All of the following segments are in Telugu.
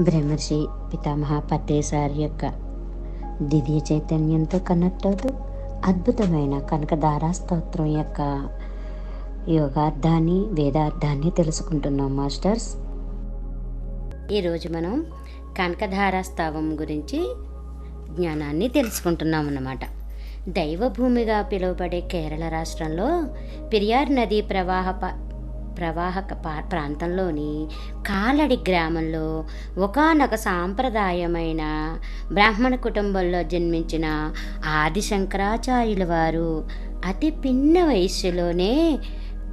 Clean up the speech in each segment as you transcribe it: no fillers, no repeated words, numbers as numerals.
బ్రహ్మర్షి పితామహ పట్టేసారి యొక్క దివ్య చైతన్యంతో కనెక్ట్ అవుతూ అద్భుతమైన కనకధారా స్తోత్రం యొక్క యోగార్థాన్ని వేదార్థాన్ని తెలుసుకుంటున్నాం మాస్టర్స్. ఈరోజు మనం కనకధారా స్తవం గురించి జ్ఞానాన్ని తెలుసుకుంటున్నాం అన్నమాట. దైవభూమిగా పిలువబడే కేరళ రాష్ట్రంలో పెరియార్ నదీ ప్రవాహక ప్రాంతంలోని కాలడి గ్రామంలో ఒకానొక సాంప్రదాయమైన బ్రాహ్మణ కుటుంబంలో జన్మించిన ఆది శంకరాచార్యుల వారు అతి పిన్న వయస్సులోనే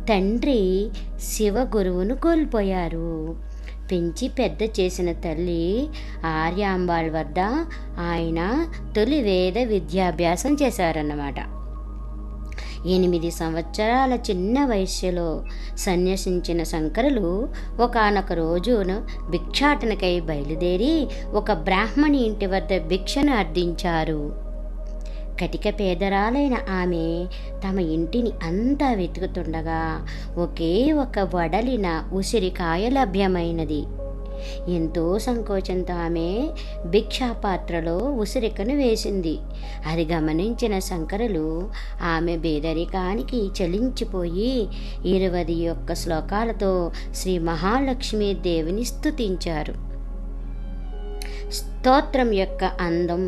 తండ్రి శివ గురువును కోల్పోయారు. పెంచి పెద్ద చేసిన తల్లి ఆర్యాంబాళ్ వద్ద ఆయన తొలి వేద విద్యాభ్యాసం చేశారన్నమాట. 8 సంవత్సరాల చిన్న వయస్సులో సన్యసించిన శంకరులు ఒకానొక రోజున భిక్షాటనకై బయలుదేరి ఒక బ్రాహ్మణి ఇంటి వద్ద భిక్షను అర్థించారు. కటిక పేదరాలైన ఆమె తమ ఇంటిని అంతా వెతుకుతుండగా ఒకే ఒక వడలిన ఉసిరికాయ లభ్యమైనది. ఎంతో సంకోచంతో ఆమె భిక్షాపాత్రలో ఉసిరికను వేసింది. అది గమనించిన శంకరులు ఆమె బేదరికానికి చలించిపోయి 21 శ్లోకాలతో శ్రీ మహాలక్ష్మీదేవిని స్తుతించారు. స్తోత్రం యొక్క అందం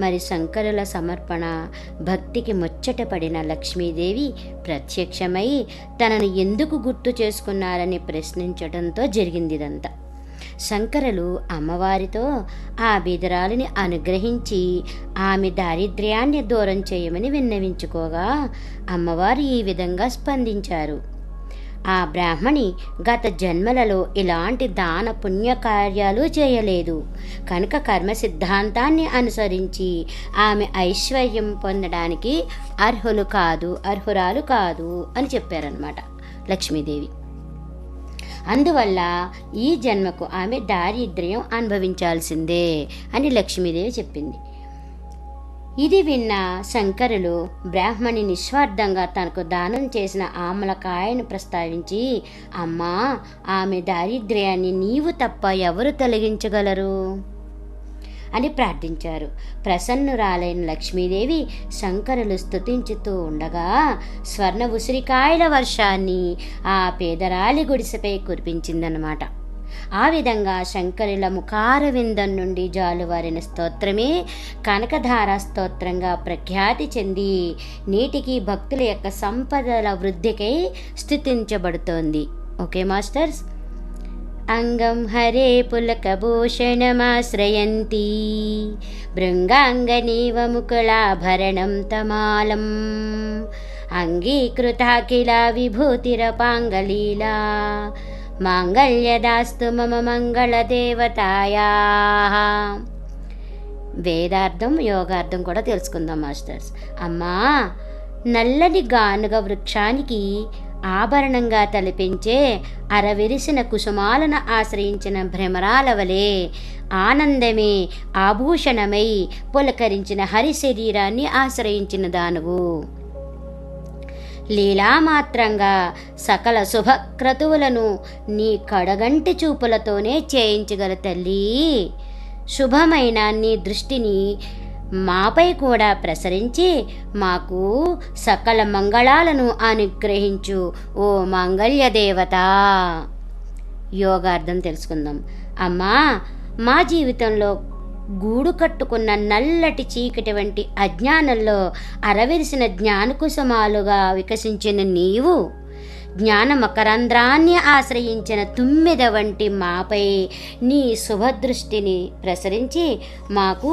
మరి శంకరుల సమర్పణ భక్తికి ముచ్చటపడిన లక్ష్మీదేవి ప్రత్యక్షమై తనను ఎందుకు గుర్తు చేసుకున్నారని ప్రశ్నించడంతో జరిగింది ఇదంతా. శంకరులు అమ్మవారితో ఆ బీదరాలిని అనుగ్రహించి ఆమె దారిద్ర్యాన్ని దూరం చేయమని విన్నవించుకోగా అమ్మవారు ఈ విధంగా స్పందించారు. ఆ బ్రాహ్మణి గత జన్మలలో ఇలాంటి దాన పుణ్యకార్యాలు చేయలేదు కనుక కర్మ సిద్ధాంతాన్ని అనుసరించి ఆమె ఐశ్వర్యం పొందడానికి అర్హురాలు కాదు అని చెప్పారన్నమాట లక్ష్మీదేవి. అందువల్ల ఈ జన్మకు ఆమె దారిద్ర్యం అనుభవించాల్సిందే అని లక్ష్మీదేవి చెప్పింది. ఇది విన్న శంకరులు బ్రాహ్మణి నిస్వార్థంగా తనకు దానం చేసిన ఆమలకాయను ప్రస్తావించి, అమ్మా, ఆమె దారిద్ర్యాన్ని నీవు తప్ప ఎవరు తొలగించగలరు అని ప్రార్థించారు. ప్రసన్నురాలైన లక్ష్మీదేవి శంకరులు స్తుతించుతూ ఉండగా స్వర్ణ ఉసిరికాయల వర్షాన్ని ఆ పేదరాలి గుడిసెపై కురిపించిందన్నమాట. ఆ విధంగా శంకరుల ముఖారవిందం నుండి జాలువారిన స్తోత్రమే కనకధారా స్తోత్రంగా ప్రఖ్యాతి చెంది నేటికి భక్తుల యొక్క సంపదల వృద్ధికై స్తుతించబడుతోంది. Okay masters. అంగం హరే పులకభూషణమాశ్రయంతి భృంగాంగనీవ ముకుళాభరణం తమాలం అంగీకృతాఖిల విభూతిరపాంగలీలా మాంగళ్యదాస్తు మమ మంగళదేవతాయా. వేదార్థం యోగార్థం కూడా తెలుసుకుందాం మాస్టర్స్. అమ్మా, నల్లని గానుగ వృక్షానికి ఆభరణంగా తలపించే అరవిరిసిన కుసుమాలను ఆశ్రయించిన భ్రమరాల వలె ఆనందమే ఆభూషణమై పులకరించిన హరి శరీరాన్ని ఆశ్రయించిన దానువు. లీలామాత్రంగా సకల శుభక్రతువులను నీ కడగంటి చూపులతోనే చేయించగల తల్లి, శుభమైన నీ దృష్టిని మాపై కూడా ప్రసరించి మాకు సకల మంగళాలను అనుగ్రహించు ఓ మాంగళ్య దేవత. యోగార్థం తెలుసుకుందాం. అమ్మా, మా జీవితంలో గూడు కట్టుకున్న నల్లటి చీకటి వంటి అజ్ఞానంలో అరవిరిసిన జ్ఞానకుసుమాలుగా వికసించిన నీవు జ్ఞాన మకరంధ్రాన్ని ఆశ్రయించిన తుమ్మెద వంటి మాపై నీ శుభదృష్టిని ప్రసరించి మాకు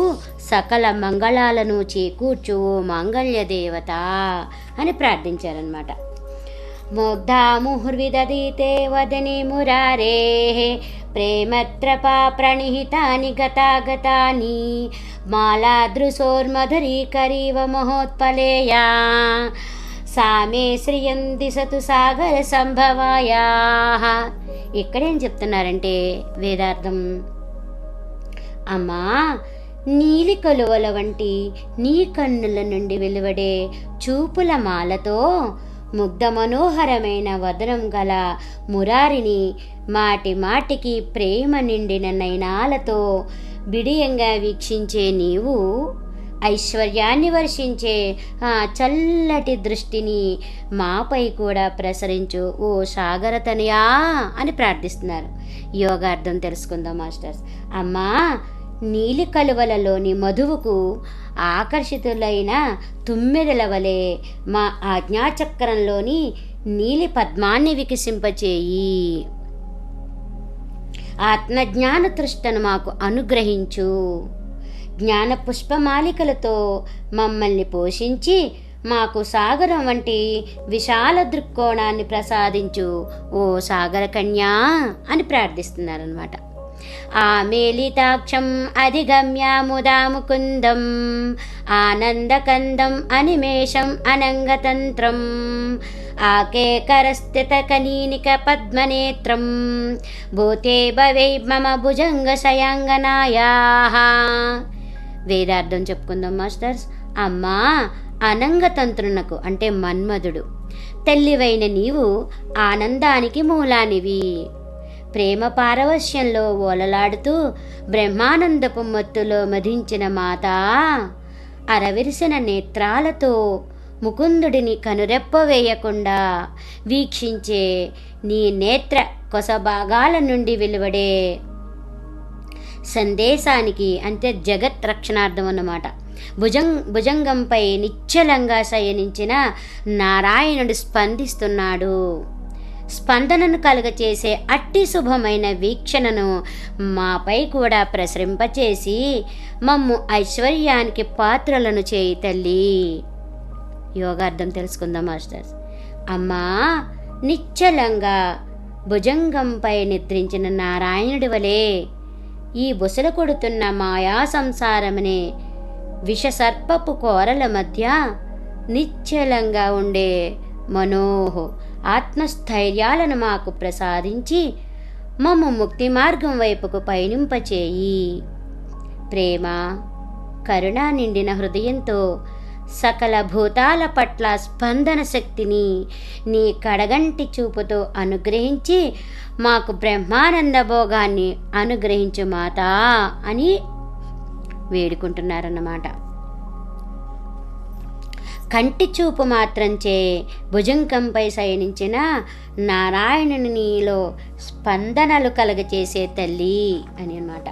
సకల మంగళాలను చేకూర్చు మాంగళ్య దేవత అని ప్రార్థించారన్నమాట. ముగ్ధా ముహుర్విదీతే వదనే మురారే ప్రేమత్రపా ప్రణిహితాని గతాగతాని మాలాదృశోర్మధురీకరీవ మహోత్పలేయా సామే శ్రియం దిశతు సాగర సంభవాయా. ఇక్కడేం చెప్తున్నారంటే వేదార్థం, అమ్మా, నీలి కలువల వంటి నీ కన్నుల నుండి వెలువడే చూపుల మాలతో ముగ్ధ మనోహరమైన వదనం గల మురారిని మాటి మాటికి ప్రేమ నిండిన నయనాలతో బిడియంగా వీక్షించే నీవు ఐశ్వర్యాన్ని వర్షించే ఆ చల్లటి దృష్టిని మాపై కూడా ప్రసరించు ఓ సాగరతనయా అని ప్రార్థిస్తున్నారు. యోగార్థం తెలుసుకుందాం మాస్టర్స్. అమ్మా, నీలి కలువలలోని మధువుకు ఆకర్షితులైన తుమ్మెదల వలె మా ఆజ్ఞాచక్రంలోని నీలి పద్మాన్ని వికసింపచేయి. ఆత్మజ్ఞాన తృష్టను మాకు అనుగ్రహించు. జ్ఞాన పుష్పమాలికలతో మమ్మల్ని పోషించి మాకు సాగరం వంటి విశాల దృక్కోణాన్ని ప్రసాదించు ఓ సాగర కన్యా అని ప్రార్థిస్తున్నారనమాట. ఆ మేలితాక్షం అధిగమ్య ముదా ముకుందం ఆనందకందం అనిమేషం అనంగతంత్రం ఆకేకరస్థిత కనీనిక పద్మనేత్రం భూతే భవై మమ భుజంగ శయాంగనాయాః. వేదార్థం చెప్పుకుందాం మాస్టర్స్. అమ్మా, అనంగతంత్రునకు అంటే మన్మధుడు తల్లివైన నీవు ఆనందానికి మూలానివి. ప్రేమ పారవశ్యంలో ఓలలాడుతూ బ్రహ్మానందపు మత్తులో మధించిన మాత అరవిరిసిన నేత్రాలతో ముకుందుడిని కనురెప్ప వేయకుండా వీక్షించే నీ నేత్ర కొసభాగాల నుండి వెలువడే సందేశానికి అంటే జగత్ రక్షణార్థం అన్నమాట. భుజంగంపై నిశ్చలంగా శయనించిన నారాయణుడు స్పందిస్తున్నాడు. స్పందనను కలుగచేసే అట్టి శుభమైన వీక్షణను మాపై కూడా ప్రసరింపచేసి మమ్ము ఐశ్వర్యానికి పాత్రలను చేయి తల్లి. యోగార్థం తెలుసుకుందాం మాస్టర్స్. అమ్మా, నిశ్చలంగా భుజంగంపై నిద్రించిన నారాయణుడి వలె ఈ బుసలు కొడుతున్న మాయా సంసారమనే విషసర్పపు కోరల మధ్య నిశ్చలంగా ఉండే మనోహ ఆత్మస్థైర్యాలను మాకు ప్రసాదించి మమ్ము ముక్తి మార్గం వైపుకు పయనింపచేయి. ప్రేమ కరుణ నిండిన హృదయంతో సకల భూతాల పట్ల స్పందన శక్తిని నీ కడగంటి చూపుతో అనుగ్రహించి మాకు బ్రహ్మానంద భోగాన్ని అనుగ్రహించు మాతా అని వేడుకుంటున్నారన్నమాట. కంటి చూపు మాత్రంచే భుజంకంపై శయనించిన నారాయణుని నీలో స్పందనలు కలగచేసే తల్లి అని అన్నమాట.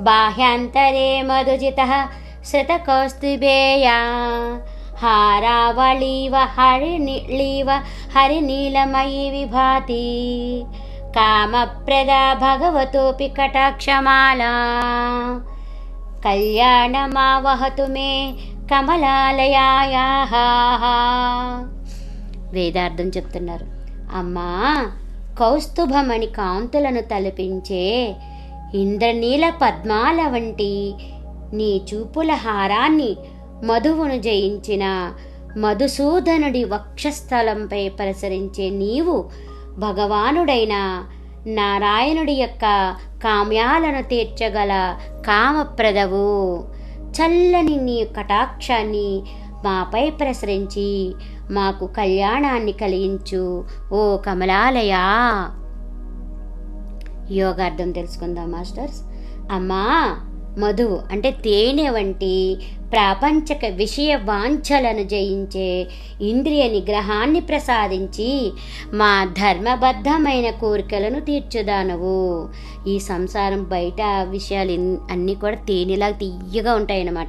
బాహ్యాంతరే మధుజిత శతకౌస్తుభేయా హారావళీవ హరినీళీవ హరినీలమయీ విభాతి కామప్రదా భగవతోపి కటాక్షమాలా కళ్యాణమావహతు మే కమలాలయాయాః. వేదార్థం చెప్తున్నారు. అమ్మా, కౌస్తుభమణి కాంతులను తలపించే ఇంద్రనీల పద్మాల వంటి నీ చూపుల హారాన్ని మధువును జయించిన మధుసూదనుడి వక్షస్థలంపై ప్రసరించే నీవు భగవానుడైన నారాయణుడి యొక్క కామ్యాలను తీర్చగల కామప్రదవు. చల్లని నీ కటాక్షాన్ని మాపై ప్రసరించి మాకు కళ్యాణాన్ని కలిగించు ఓ కమలాలయా. యోగార్థం తెలుసుకుందాం మాస్టర్స్. అమ్మా, మధువు అంటే తేనె వంటి ప్రాపంచక విషయ వాంఛలను జయించే ఇంద్రియ నిగ్రహాన్ని ప్రసాదించి మా ధర్మబద్ధమైన కోరికలను తీర్చుదానవు. ఈ సంసారం బయట విషయాలు అన్నీ కూడా తేనెలా తీయగా ఉంటాయన్నమాట.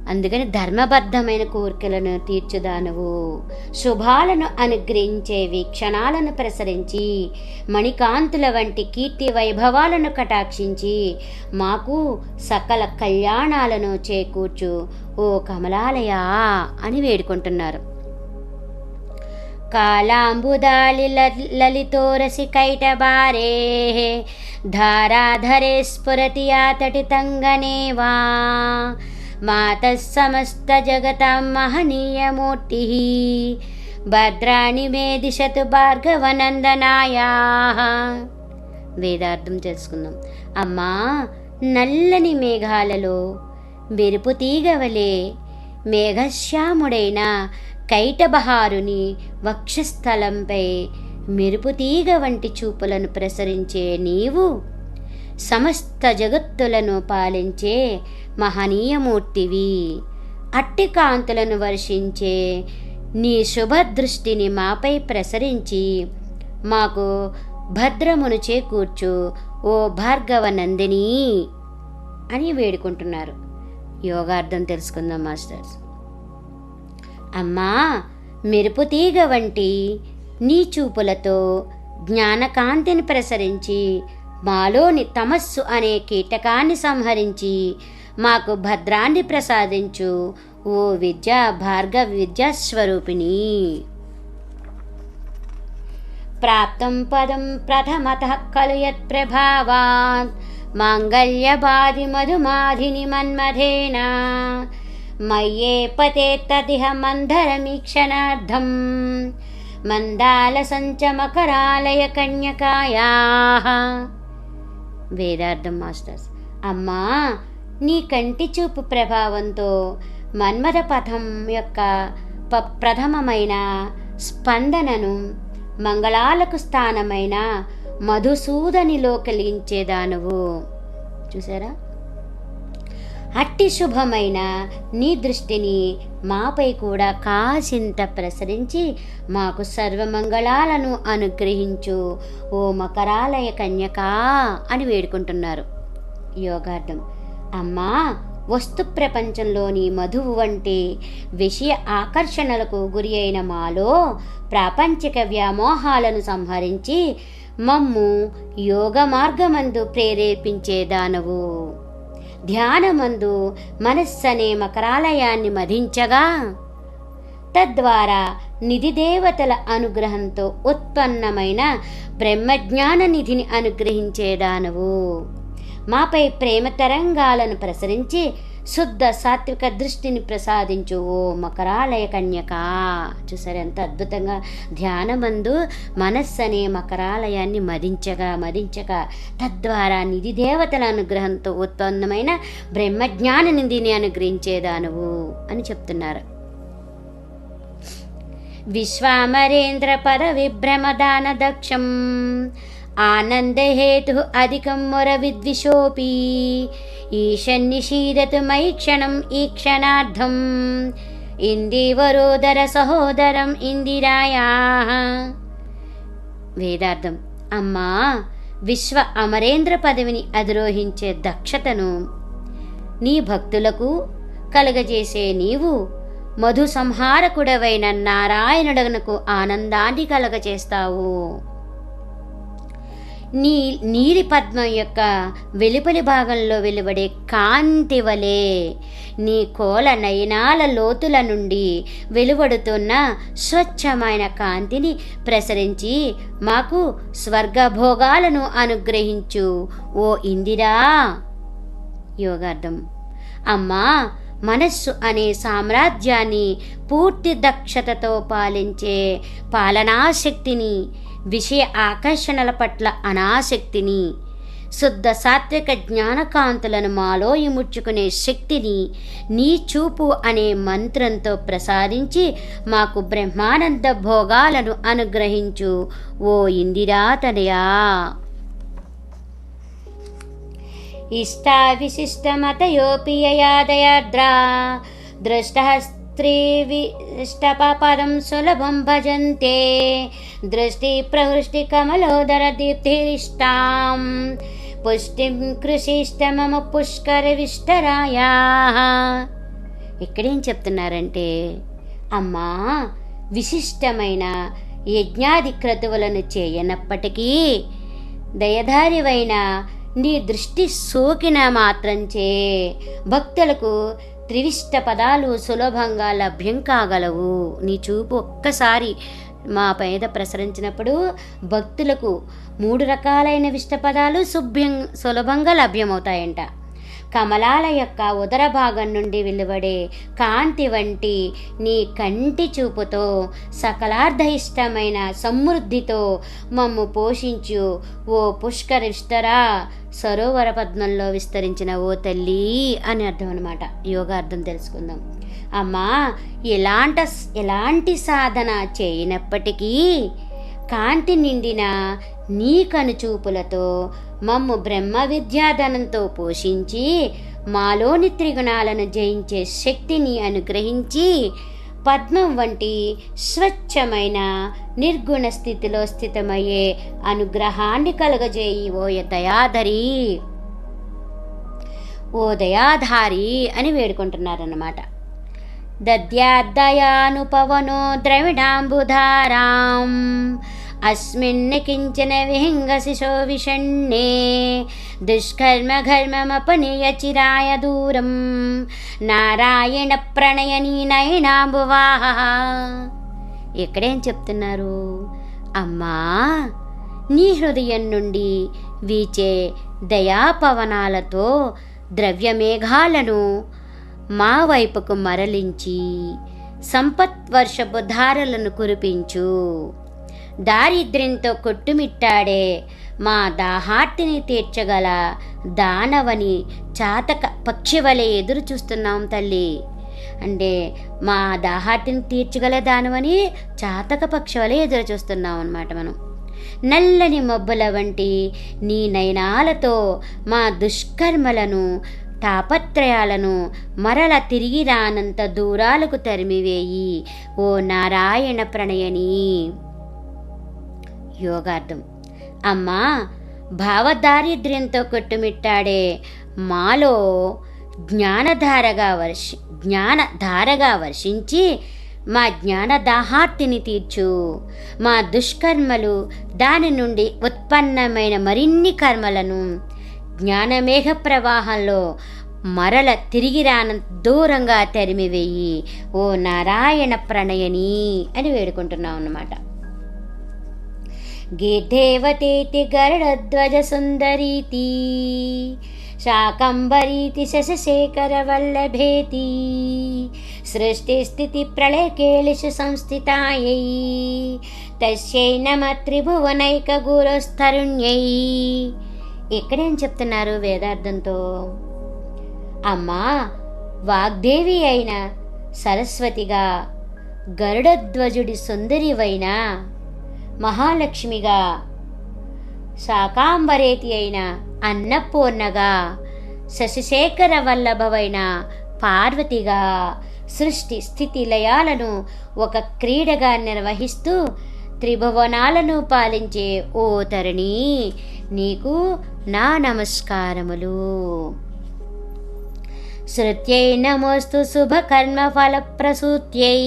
అందుకని ధర్మబద్ధమైన కోరికలను తీర్చుదానవు. శుభాలను అనుగ్రహించే వీక్షణాలను ప్రసరించి మణికాంతుల వంటి కీర్తి వైభవాలను కటాక్షించి మాకు సకల కళ్యాణాలను చేకూర్చు ఓ కమలాలయా అని వేడుకుంటున్నారు. కాళాంబుదాలి లలితోరసి కైటబారే ధారాధరే స్ఫురతి ఆతటితంగనేవా మాతః సమస్త జగతాం మహనీయమూర్తి భద్రాణి మే దిశతు భార్గవనందనాయాః. వేదార్థం తెలుసుకుందాం. అమ్మా, నల్లని మేఘాలలో మెరుపు తీగ వలె మేఘశ్యాముడైన కైటబహారుని వక్షస్థలంపై మెరుపుతీగ వంటి చూపులను ప్రసరించే నీవు సమస్త జగత్తులను పాలించే మహనీయమూర్తివి. అట్టి కాంతులను వర్షించే నీ శుభదృష్టిని మాపై ప్రసరించి మాకు భద్రమును చేకూర్చు ఓ భార్గవ నందిని అని వేడుకుంటున్నారు. యోగార్థం తెలుసుకుందాం మాస్టర్స్. అమ్మా, మెరుపుతీగ వంటి నీ చూపులతో జ్ఞానకాంతిని ప్రసరించి మాలోని తమస్సు అనే కీటకాన్ని సంహరించి మాకు భద్రాన్ని ప్రసాదించు ఓ భార్గవ విద్యాస్వరూపిణి. ప్రాప్తం పదం ప్రథమతః ఖలు యత్ప్రభావాత్ మాంగళ్యబాధి మధుమాధిని మన్మథేన మయ్యే పతే తదిహ మందరమీక్షణార్థం మందాల సంచమకరాలయ కన్యకాయాః. వేదార్థం మాస్టర్స్. అమ్మా, నీ కంటి చూపు ప్రభావంతో మన్మథ పథం యొక్క ప్రథమమైన స్పందనను మంగళాలకు స్థానమైన మధుసూదనిలో కలిగించేదానువు. చూసారా? అట్టి శుభమైన నీ దృష్టిని మాపై కూడా కాసింత ప్రసరించి మాకు సర్వమంగళాలను అనుగ్రహించు ఓ మకరాలయ కన్యకా అని వేడుకుంటున్నారు. యోగార్థం. అమ్మా, వస్తు ప్రపంచంలోని మధువు వంటి విషయ ఆకర్షణలకు గురి అయిన మాలో ప్రాపంచిక వ్యామోహాలను సంహరించి మమ్ము యోగ మార్గమందు ప్రేరేపించేదానవు. ధ్యానమందు మనస్సనే మకరాలయాన్ని మధించగా తద్వారా నిధి దేవతల అనుగ్రహంతో ఉత్పన్నమైన బ్రహ్మజ్ఞాన నిధిని అనుగ్రహించేదానవు. మాపై ప్రేమ తరంగాలను ప్రసరించి శుద్ధ సాత్విక దృష్టిని ప్రసాదించు ఓ మకరాలయ కన్యక. చూసారు ఎంత అద్భుతంగా ధ్యానమందు మనస్సనే మకరాలయాన్ని మదించగా తద్వారా నిధి దేవతల అనుగ్రహంతో ఉత్పన్నమైన బ్రహ్మజ్ఞాన నిధిని అనుగ్రహించేదానువు అని చెప్తున్నారు. విశ్వామరేంద్ర పద విభ్రమదాన దక్షం ఆనందహేతు అధికం మొర విద్విషోపి ఈశన్నిషీదతు మై క్షణం ఈ క్షణార్థం ఇందివరోదర సహోదరం ఇందిరాయా. వేదార్థం. అమ్మా, విశ్వ అమరేంద్ర పదవిని అధిరోహించే దక్షతను నీ భక్తులకు కలుగజేసే నీవు మధు సంహారకుడవైన నారాయణుడనకు ఆనందాన్ని కలగజేస్తావు. నీలి పద్మం యొక్క వెలుపలి భాగంలో వెలువడే కాంతి వలె నీ కోల నయనాల లోతుల నుండి వెలువడుతున్న స్వచ్ఛమైన కాంతిని ప్రసరించి మాకు స్వర్గభోగాలను అనుగ్రహించు ఓ ఇందిరా. యోగార్థం. అమ్మా, మనస్సు అనే సామ్రాజ్యాన్ని పూర్తి దక్షతతో పాలించే పాలనాశక్తిని, విషయ ఆకర్షణల పట్ల అనాసక్తిని, శుద్ధ సాత్విక జ్ఞానకాంతులను మాలో ఇముడ్చుకునే శక్తిని నీ చూపు అనే మంత్రంతో ప్రసాదించి మాకు బ్రహ్మానంద భోగాలను అనుగ్రహించు ఓ ఇందిరా తనయా. ఇష్టా విశిష్టమతయోపి యయాదయాద్రా దృష్టహస్త్రీవిష్టపదం సులభం భజంతే దృష్టి ప్రహృష్టి కమలోదర దీప్తిరిష్టాం పుష్టిం కృషిష్ట మమ పుష్కర విష్టరాయా. ఇక్కడేం చెప్తున్నారంటే, అమ్మా, విశిష్టమైన యజ్ఞాది క్రతువులను చేయనప్పటికీ దయధారివైన నీ దృష్టి సోకిన మాత్రంచే భక్తులకు త్రివిష్ట పదాలు సులభంగా లభ్యం కాగలవు. నీ చూపు ఒక్కసారి మా పైన ప్రసరించినప్పుడు భక్తులకు 3 రకాలైన విష్ట పదాలు సులభంగా లభ్యమవుతాయంట. కమలాల యొక్క ఉదర భాగం నుండి వెలువడే కాంతి వంటి నీ కంటి చూపుతో సకలార్ధయిష్టమైన సమృద్ధితో మమ్ము పోషించు ఓ పుష్కర విస్తరా సరోవర పద్మంలో విస్తరించిన ఓ తల్లి అని అర్థం అనమాట. యోగార్థం తెలుసుకుందాం. అమ్మా, ఎలాంటి సాధన చేయనప్పటికీ కాంతి నిండిన నీ కనుచూపులతో మమ్ము బ్రహ్మ విద్యాధనంతో పోషించి మాలోని త్రిగుణాలను జయించే శక్తిని అనుగ్రహించి పద్మం వంటి స్వచ్ఛమైన నిర్గుణ స్థితిలో స్థితమయ్యే అనుగ్రహాన్ని కలుగజేయి ఓ దయాధారి అని వేడుకుంటున్నారన్నమాట. దద్యాద్దయానుపవనో ద్రవిడాంబుధారాం అస్మిన్ కించన విహింగశిశో విషణ్ణే దుష్కర్మఘర్మమపనియ చిరాయ దూరం నారాయణ ప్రణయని నయనాంబువాహ. ఎక్కడేం చెప్తున్నారు? అమ్మా, నీ హృదయం నుండి వీచే దయాపవనాలతో ద్రవ్యమేఘాలను మా వైపుకు మరలించి సంపత్వర్షపు ధారలను కురిపించు. దారిద్ర్యంతో కొట్టుమిట్టాడే మా దాహార్తిని తీర్చగల దానవని చాతక పక్షి వలె ఎదురు చూస్తున్నాం తల్లి. అంటే మా దాహార్తిని తీర్చగల దానవని చాతక పక్షి వలె ఎదురు చూస్తున్నాం అన్నమాట మనం. నల్లని మబ్బుల వంటి నీ నయనాలతో మా దుష్కర్మలను తాపత్రయాలను మరల తిరిగి రానంత దూరాలకు తరిమివేయి ఓ నారాయణ ప్రణయని. యోగార్థం. అమ్మా, భావదారిద్ర్యంతో కొట్టుమిట్టాడే మాలో జ్ఞానధారగా వర్షించి మా జ్ఞానదాహార్తిని తీర్చు. మా దుష్కర్మలు దాని నుండి ఉత్పన్నమైన మరిన్ని కర్మలను జ్ఞానమేఘ ప్రవాహంలో మరల తిరిగి రానంత దూరంగా తరిమివేయి ఓ నారాయణ ప్రణయని అని వేడుకుంటున్నాం అన్నమాట. గీర్దేవతేతి గరుడధ్వజ సుందరీతి శాకంబరీతి శశశేఖర వల్లభేతి సృష్టిస్థితి ప్రళయకేళిషు సంస్థితాయై తస్యై నమ త్రిభువనైక గురుస్తరుణ్యై. ఇక్కడేం చెప్తున్నారు వేదార్థంతో? అమ్మా, వాగ్దేవి అయిన సరస్వతిగా, గరుడధ్వజుడి సుందరివైన మహాలక్ష్మిగా, శాకాంబరేతి అయిన అన్నపూర్ణగా, శశిశేఖర వల్లభవైన పార్వతిగా, సృష్టి స్థితి లయాలను ఒక క్రీడగా నిర్వహిస్తూ త్రిభువనాలను పాలించే ఓ తరుణి, నీకు నా నమస్కారములు. శృత్యై నమోస్తు శుభకర్మఫలప్రసూత్యై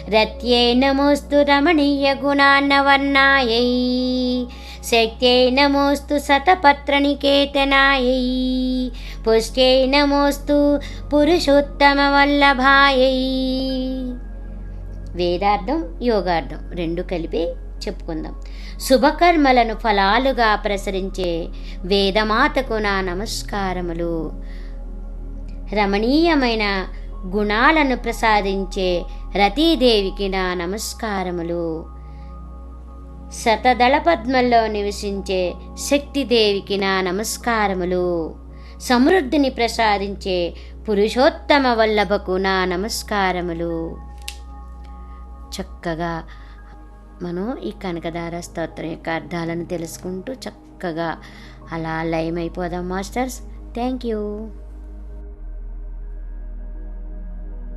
రత్యై నమోస్తు రమణీయ గుణాన్నవర్ణాయై శక్త్యై నమోస్తు శతపత్రనికేతనాయై పుష్ట్యై నమోస్తు పురుషోత్తమ వల్లభాయై. వేదార్థం యోగార్థం రెండు కలిపి చెప్పుకుందాం. శుభకర్మలను ఫలాలుగా ప్రసరించే వేదమాతకు నా నమస్కారములు. రమణీయమైన గుణాలను ప్రసాదించే రతీదేవికి నా నమస్కారములు. శతదళ పద్మంలో నివసించే శక్తిదేవికి నా నమస్కారములు. సమృద్ధిని ప్రసాదించే పురుషోత్తమ వల్లభకు నా నమస్కారములు. చక్కగా మనం ఈ కనకదార స్తోత్రం యొక్క అర్థాలను తెలుసుకుంటూ చక్కగా అలా లయమైపోదాం మాస్టర్స్. Thank you.